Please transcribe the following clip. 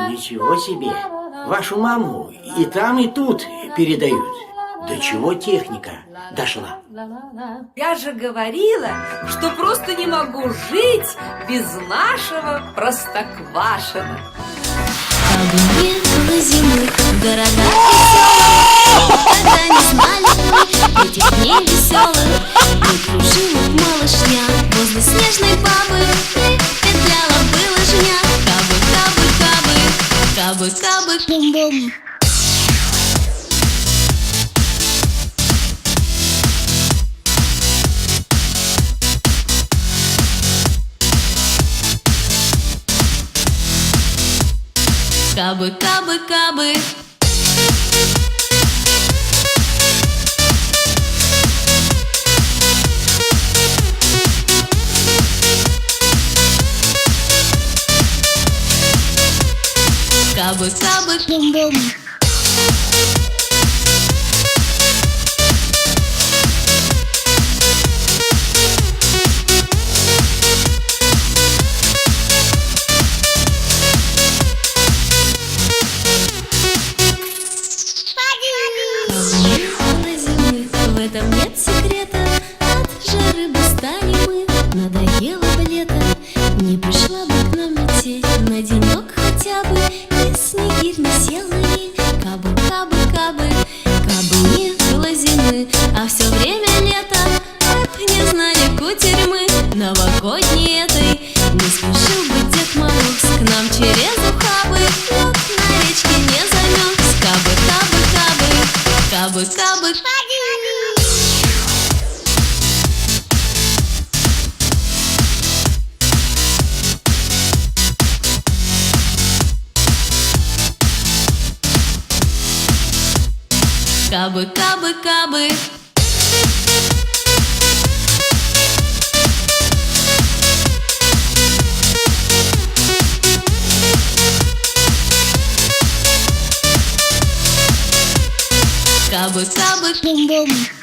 Ничего себе! Вашу маму и там, и тут передают. До чего техника дошла? Я же говорила, что просто не могу жить без нашего Простоквашино. Кабы не было зимы, города веселые, когда не знали мы этих дней веселых. Мы кружила малышня возле снежной бабы, и петляла бы лыжня. Кабы, кабы, кабы, кабы, кабы, бум-бум. Кабы, кабы, кабы. Кабы, кабы, бум-бум. В этом нет секрета, от жары бы стали мы. Надоело бы лето, не пришла бы к нам метель на денек хотя бы, и снегирь не сел на ней. Кабы, кабы, кабы, кабы не было зимы, а все время лето. Как не знали кутерьмы новогодней этой, не спешил бы Дед Мороз к нам через ухабы. Лед на речке не замерз. Кабы, кабы, кабы, кабы, кабы. Кабы, кабы, кабы. Кабы, кабы, бум-бум.